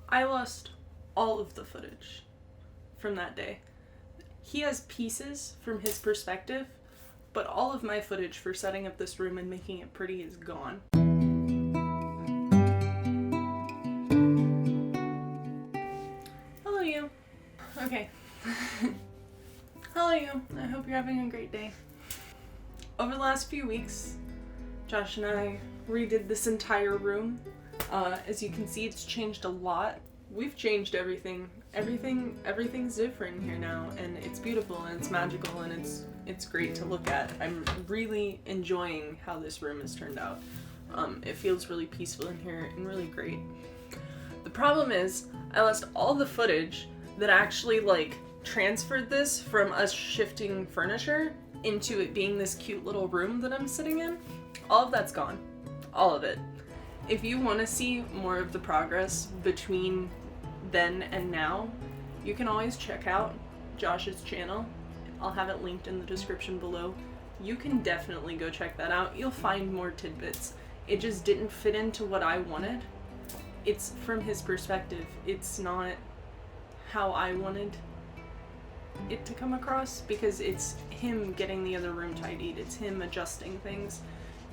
I lost all of the footage from that day. He has pieces from his perspective, but all of my footage for setting up this room and making it pretty is gone. Hello, you. Okay. Hello, you. I hope you're having a great day. Over the last few weeks, Josh and I redid this entire room. As you can see, it's changed a lot. We've changed everything. Everything's different here now, and it's beautiful and it's magical and it's great to look at. I'm really enjoying how this room has turned out. It feels really peaceful in here and really great. The problem is, I lost all the footage that actually transferred this from us shifting furniture into it being this cute little room that I'm sitting in. All of that's gone. All of it. If you want to see more of the progress between then and now, you can always check out Josh's channel. I'll have it linked in the description below. You can definitely go check that out. You'll find more tidbits. It just didn't fit into what I wanted. It's from his perspective. It's not how I wanted it to come across, because it's him getting the other room tidied. It's him adjusting things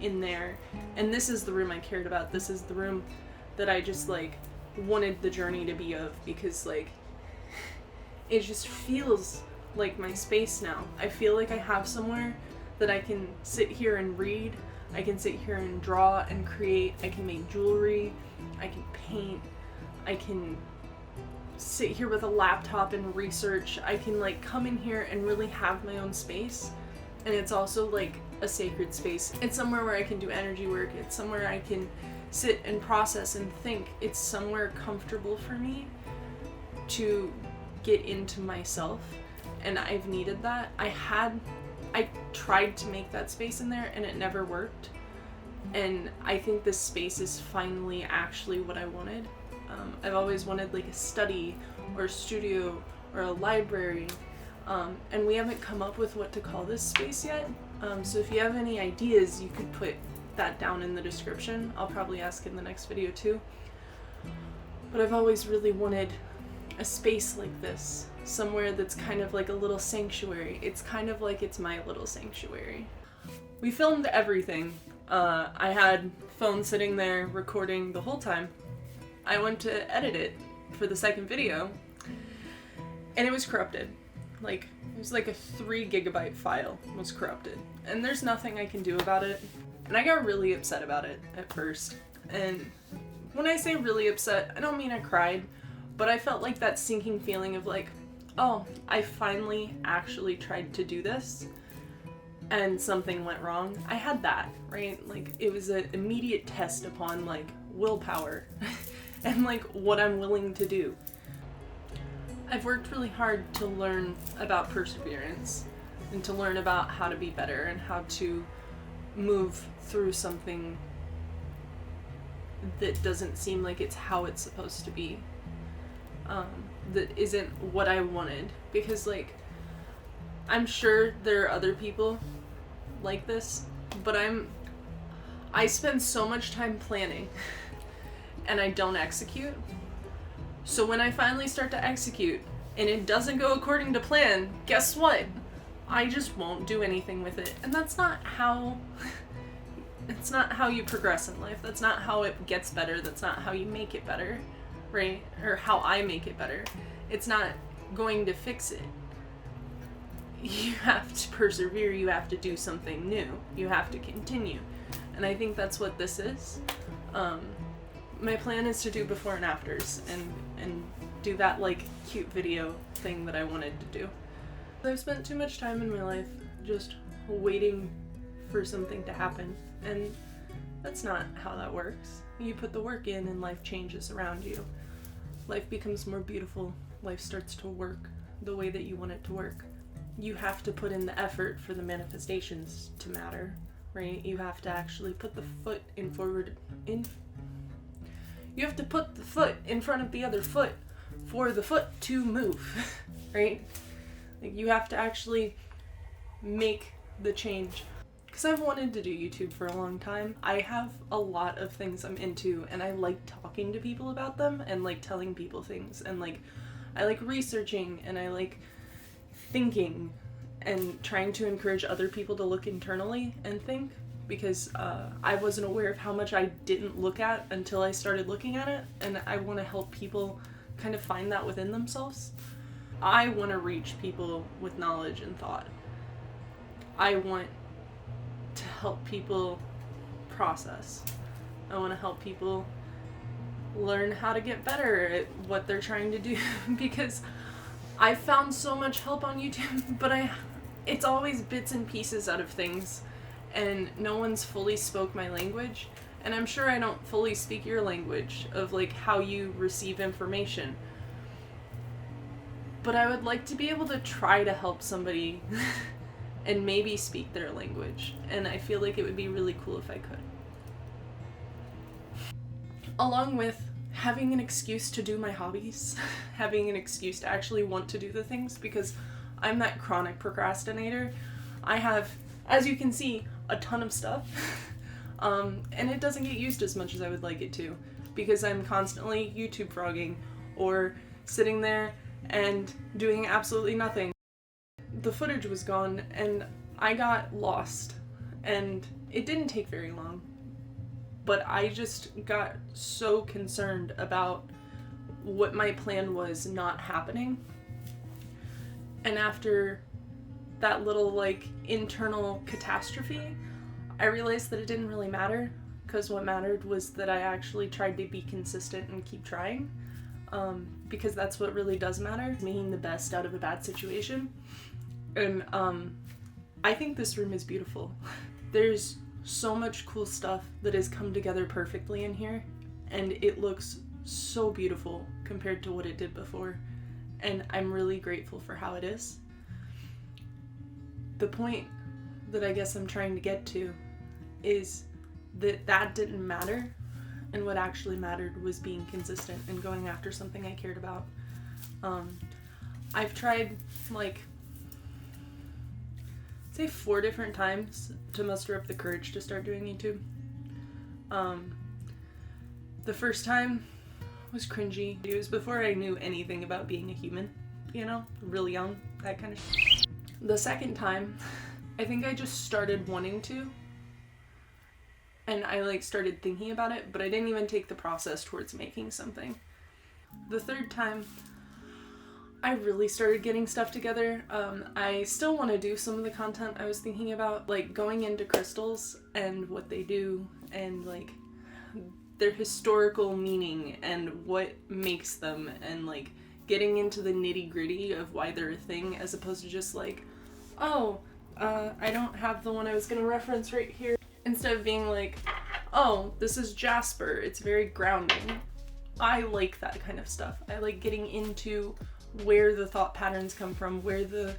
in there. And this is the room I cared about. This is the room that I just wanted the journey to be of, because it just feels like my space now. I feel like I have somewhere that I can sit here and read. I can sit here and draw and create. I can make jewelry. I can paint. I can sit here with a laptop and research. I can come in here and really have my own space. And it's also a sacred space. It's somewhere where I can do energy work. It's somewhere I can sit and process and think. It's somewhere comfortable for me to get into myself, and I've needed that. I tried to make that space in there and it never worked, and I think this space is finally actually what I wanted. I've always wanted a study or a studio or a library, and we haven't come up with what to call this space yet. So if you have any ideas, you could put that down in the description. I'll probably ask in the next video too. But I've always really wanted a space like this, somewhere that's kind of like a little sanctuary. It's kind of like it's my little sanctuary. We filmed everything. I had phone sitting there recording the whole time. I went to edit it for the second video, and it was corrupted. It was a 3 GB file was corrupted, and there's nothing I can do about it. And I got really upset about it at first. And when I say really upset, I don't mean I cried, but I felt that sinking feeling of oh, I finally actually tried to do this and something went wrong. I had that, right? It was an immediate test upon willpower and what I'm willing to do. I've worked really hard to learn about perseverance and to learn about how to be better and how to move through something that doesn't seem like it's how it's supposed to be, that isn't what I wanted, because I'm sure there are other people like this, but I spend so much time planning and I don't execute. So when I finally start to execute and it doesn't go according to plan, guess what? I just won't do anything with it. And that's not how it's not how you progress in life. That's not how it gets better. That's not how you make it better, right? Or how I make it better. It's not going to fix it. You have to persevere. You have to do something new. You have to continue. And I think that's what this is. My plan is to do before and afters and do that cute video thing that I wanted to do. I've spent too much time in my life just waiting for something to happen, and that's not how that works. You put the work in and life changes around you. Life becomes more beautiful. Life starts to work the way that you want it to work. You have to put in the effort for the manifestations to matter, right? You have to actually put the foot in you have to put the foot in front of the other foot for the foot to move, right? You have to actually make the change. because I've wanted to do YouTube for a long time. I have a lot of things I'm into, and I like talking to people about them and like telling people things, and like I like researching, and I like thinking and trying to encourage other people to look internally and think, because I wasn't aware of how much I didn't look at until I started looking at it, and I want to help people kind of find that within themselves. I want to reach people with knowledge and thought. I want to help people process. I want to help people learn how to get better at what they're trying to do because I've found so much help on YouTube, but it's always bits and pieces out of things, and no one's fully spoke my language, and I'm sure I don't fully speak your language of like how you receive information. But I would like to be able to try to help somebody and maybe speak their language, and I feel like it would be really cool if I could. Along with having an excuse to do my hobbies, having an excuse to actually want to do the things, because I'm that chronic procrastinator. I have, as you can see, a ton of stuff, and it doesn't get used as much as I would like it to, because I'm constantly YouTube frogging or sitting there and doing absolutely nothing. The footage was gone and I got lost, and it didn't take very long, but I just got so concerned about what my plan was not happening. And after that little like internal catastrophe, I realized that it didn't really matter, because what mattered was that I actually tried to be consistent and keep trying. Because that's what really does matter, making the best out of a bad situation. And I think this room is beautiful. There's so much cool stuff that has come together perfectly in here, and it looks so beautiful compared to what it did before, and I'm really grateful for how it is. The point that I guess I'm trying to get to is that didn't matter, and what actually mattered was being consistent and going after something I cared about. I've tried like, say 4 different times to muster up the courage to start doing YouTube. The first time was cringy. It was before I knew anything about being a human, you know, really young, that kind of shit. The second time, I think I just started wanting to, and I like started thinking about it, but I didn't even take the process towards making something. The third time, I really started getting stuff together. I still want to do some of the content I was thinking about, like going into crystals and what they do, and like their historical meaning and what makes them, and like getting into the nitty-gritty of why they're a thing, as opposed to just like, oh, I don't have the one I was gonna reference right here. Instead of being like, oh, this is Jasper, it's very grounding. I like that kind of stuff. I like getting into where the thought patterns come from, where the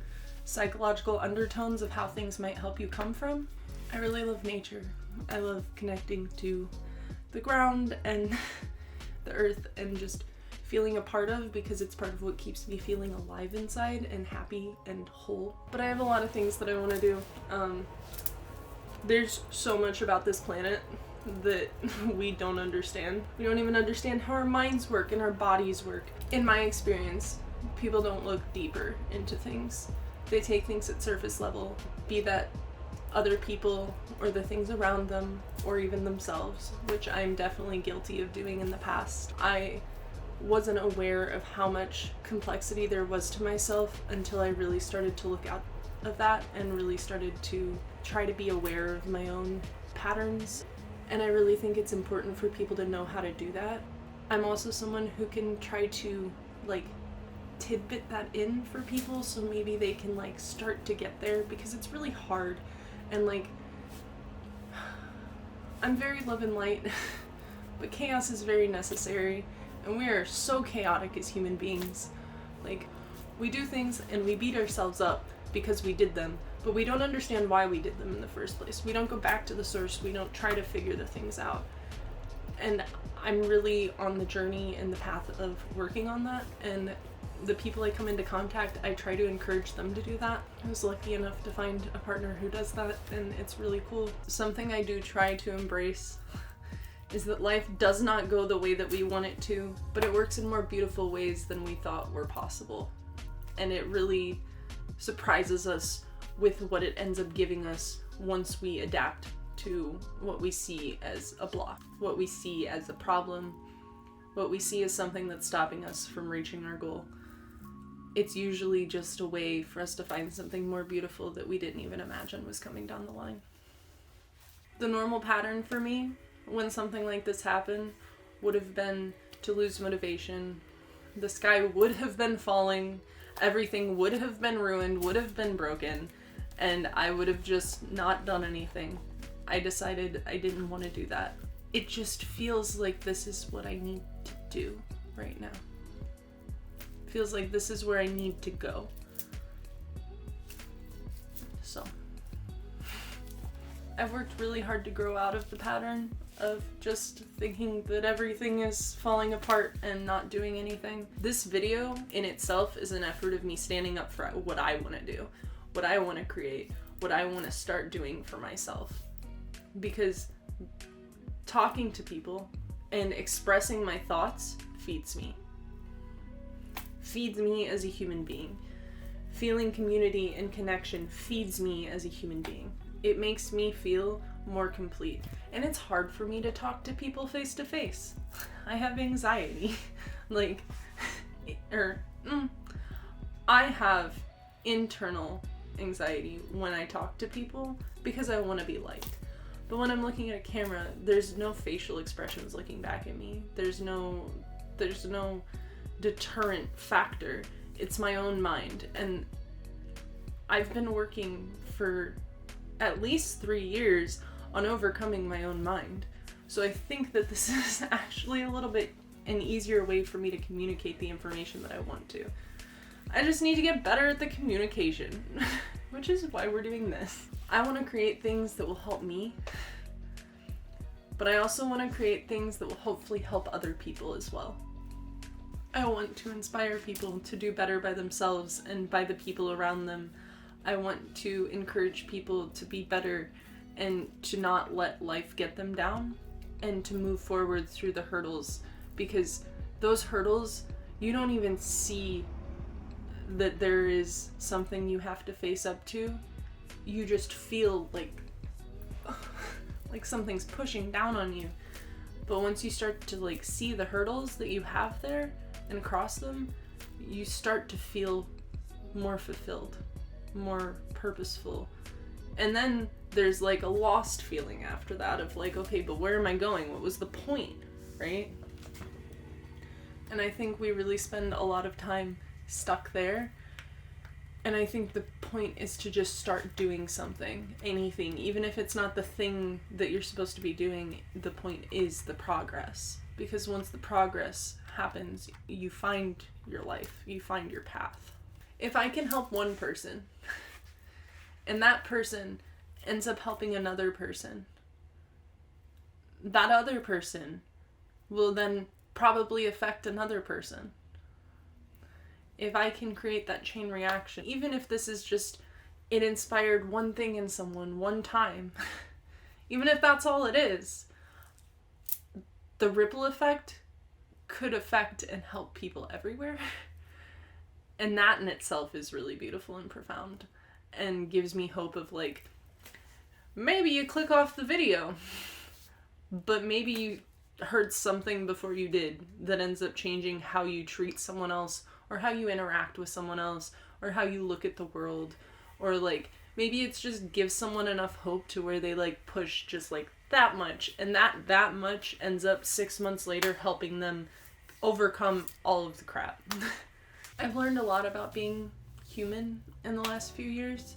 psychological undertones of how things might help you come from. I really love nature. I love connecting to the ground and the earth and just feeling a part of, because it's part of what keeps me feeling alive inside and happy and whole. But I have a lot of things that I want to do. There's so much about this planet that we don't understand. We don't even understand how our minds work and our bodies work. In my experience, people don't look deeper into things. They take things at surface level, be that other people or the things around them or even themselves, which I'm definitely guilty of doing in the past. I wasn't aware of how much complexity there was to myself until I really started to look out of that and really started to try to be aware of my own patterns. And I really think it's important for people to know how to do that. I'm also someone who can try to like tidbit that in for people so maybe they can like start to get there, because it's really hard. And like, I'm very love and light, but chaos is very necessary, and we are so chaotic as human beings. Like, we do things and we beat ourselves up because we did them, but we don't understand why we did them in the first place. We don't go back to the source. We don't try to figure the things out. And I'm really on the journey and the path of working on that, and the people I come into contact, I try to encourage them to do that. I was lucky enough to find a partner who does that, and it's really cool. Something I do try to embrace is that life does not go the way that we want it to, but it works in more beautiful ways than we thought were possible. And it really surprises us with what it ends up giving us once we adapt to what we see as a block, what we see as a problem, what we see as something that's stopping us from reaching our goal. It's usually just a way for us to find something more beautiful that we didn't even imagine was coming down the line. The normal pattern for me when something like this happened would have been to lose motivation. The sky would have been falling, everything would have been ruined, would have been broken, and I would have just not done anything. I decided I didn't want to do that. It just feels like this is what I need to do right now. Feels like this is where I need to go. So, I've worked really hard to grow out of the pattern of just thinking that everything is falling apart and not doing anything. This video in itself is an effort of me standing up for what I want to do, what I want to create, what I want to start doing for myself. Because talking to people and expressing my thoughts feeds me. Feeds me as a human being. Feeling community and connection feeds me as a human being. It makes me feel more complete. And it's hard for me to talk to people face to face. I have anxiety. I have internal anxiety when I talk to people because I want to be liked. But when I'm looking at a camera, there's no facial expressions looking back at me. There's no deterrent factor. It's my own mind. And I've been working for at least 3 years on overcoming my own mind. So I think that this is actually a little bit an easier way for me to communicate the information that I want to. I just need to get better at the communication, which is why we're doing this. I want to create things that will help me, but I also want to create things that will hopefully help other people as well. I want to inspire people to do better by themselves and by the people around them. I want to encourage people to be better and to not let life get them down and to move forward through the hurdles, because those hurdles, you don't even see that there is something you have to face up to. You just feel like something's pushing down on you. But once you start to see the hurdles that you have there and cross them, you start to feel more fulfilled, more purposeful. And then there's a lost feeling after that of okay, but where am I going? What was the point, right? And I think we really spend a lot of time stuck there. And I think the point is to just start doing something, anything, even if it's not the thing that you're supposed to be doing. The point is the progress, because once the progress happens, you find your life, you find your path. If I can help one person and that person ends up helping another person, that other person will then probably affect another person. If I can create that chain reaction, even if this is just, it inspired one thing in someone one time, even if that's all it is, the ripple effect could affect and help people everywhere. And that in itself is really beautiful and profound and gives me hope of maybe you click off the video, but maybe you heard something before you did that ends up changing how you treat someone else, or how you interact with someone else, or how you look at the world, or maybe it's just gives someone enough hope to where they push just that much, and that much ends up 6 months later helping them overcome all of the crap. I've learned a lot about being human in the last few years.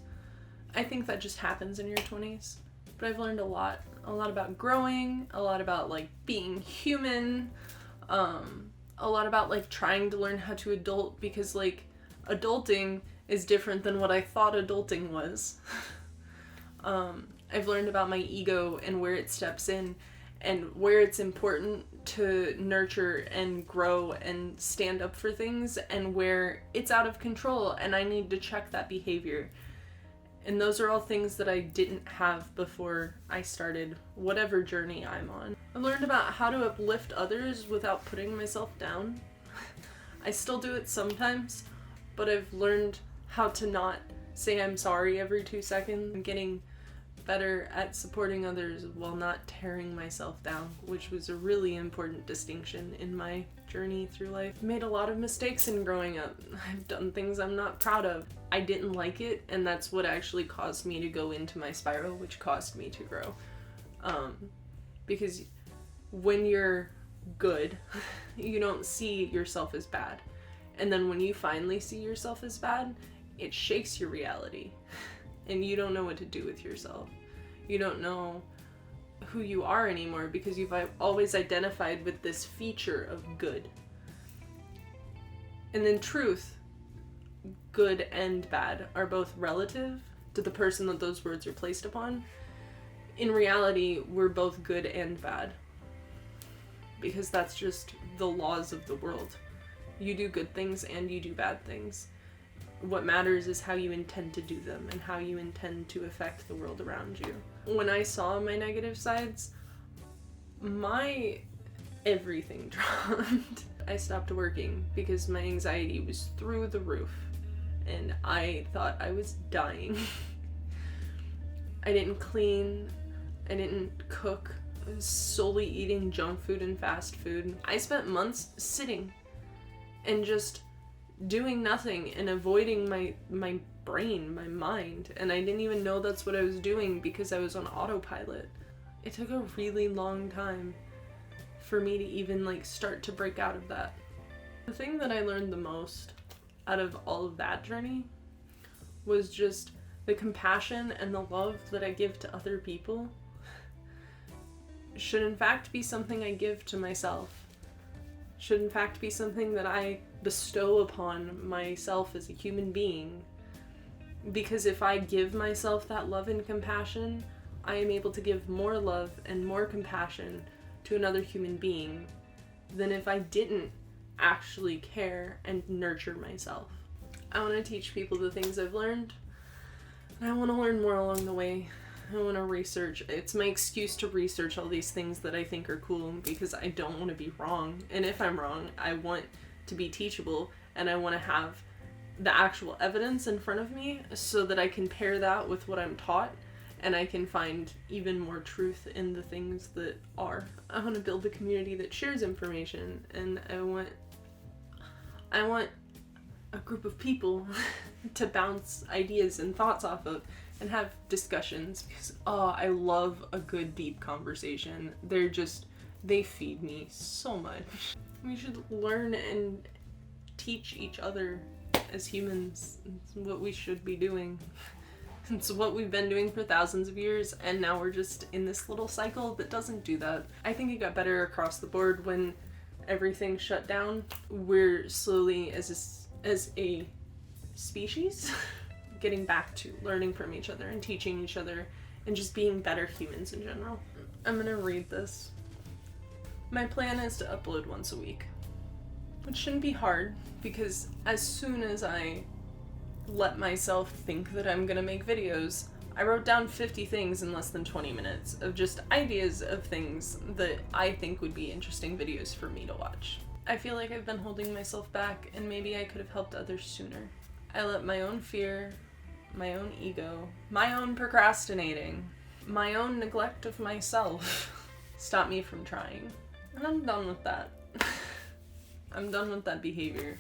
I think that just happens in your 20s, but I've learned a lot about growing, a lot about being human, a lot about trying to learn how to adult, because adulting is different than what I thought adulting was. I've learned about my ego and where it steps in and where it's important to nurture and grow and stand up for things, and where it's out of control and I need to check that behavior. And those are all things that I didn't have before I started whatever journey I'm on. I learned about how to uplift others without putting myself down. I still do it sometimes, but I've learned how to not say I'm sorry every 2 seconds. I'm getting better at supporting others while not tearing myself down, which was a really important distinction in my journey through life. I've made a lot of mistakes in growing up. I've done things I'm not proud of. I didn't like it, and that's what actually caused me to go into my spiral, which caused me to grow. Because when you're good, you don't see yourself as bad. And then when you finally see yourself as bad, it shakes your reality. And you don't know what to do with yourself. You don't know who you are anymore because you've always identified with this feature of good. And in truth, good and bad are both relative to the person that those words are placed upon. In reality, we're both good and bad, because that's just the laws of the world. You do good things and you do bad things. What matters is how you intend to do them and how you intend to affect the world around you. When I saw my negative sides, my everything dropped. I stopped working because my anxiety was through the roof and I thought I was dying. I didn't clean, I didn't cook, I was solely eating junk food and fast food. I spent months sitting and just doing nothing and avoiding my brain, my mind, and I didn't even know that's what I was doing because I was on autopilot. It took a really long time for me to even start to break out of that. The thing that I learned the most out of all of that journey was just the compassion and the love that I give to other people should in fact be something I give to myself. Should in fact be something that I bestow upon myself as a human being. Because if I give myself that love and compassion, I am able to give more love and more compassion to another human being than if I didn't actually care and nurture myself. I want to teach people the things I've learned, and I want to learn more along the way. I want to research. It's my excuse to research all these things that I think are cool because I don't want to be wrong. And if I'm wrong, I want to be teachable and I want to have the actual evidence in front of me so that I can pair that with what I'm taught and I can find even more truth in the things that are. I want to build a community that shares information, and I want a group of people to bounce ideas and thoughts off of and have discussions because, I love a good deep conversation. They feed me so much. We should learn and teach each other as humans. It's what we should be doing. It's what we've been doing for thousands of years, and now we're just in this little cycle that doesn't do that. I think it got better across the board when everything shut down. We're slowly, as a species, getting back to learning from each other and teaching each other and just being better humans in general. I'm gonna read this. My plan is to upload once a week, which shouldn't be hard because as soon as I let myself think that I'm gonna make videos, I wrote down 50 things in less than 20 minutes of just ideas of things that I think would be interesting videos for me to watch. I feel like I've been holding myself back and maybe I could have helped others sooner. I let my own fear, my own ego, my own procrastinating, my own neglect of myself stop me from trying. And I'm done with that. I'm done with that behavior.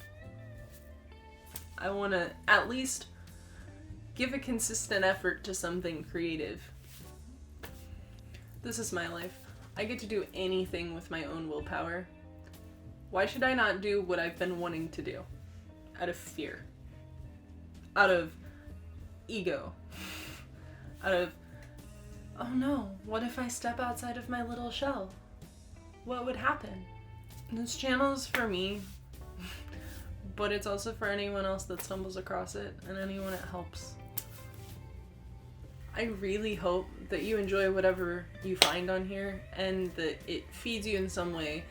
I want to at least give a consistent effort to something creative. This is my life. I get to do anything with my own willpower. Why should I not do what I've been wanting to do? Out of fear. Out of ego. Out of, oh no, what if I step outside of my little shell? What would happen? This channel is for me, but it's also for anyone else that stumbles across it and anyone it helps. I really hope that you enjoy whatever you find on here and that it feeds you in some way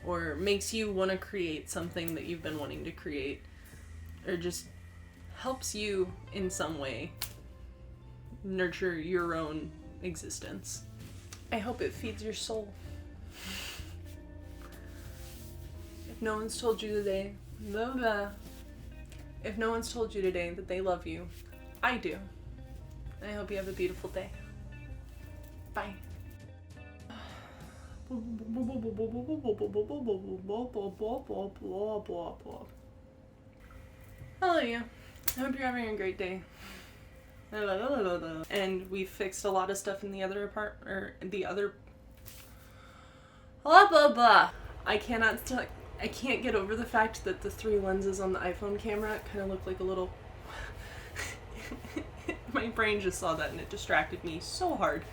or makes you want to create something that you've been wanting to create, or just helps you in some way nurture your own existence. I hope it feeds your soul. If no one's told you today, if no one's told you today that they love you, I do. I hope you have a beautiful day. Bye. Hello, you. I hope you're having a great day. And we fixed a lot of stuff in the other blah blah blah. I can't get over the fact that the 3 lenses on the iPhone camera kind of look like a little. My brain just saw that and it distracted me so hard.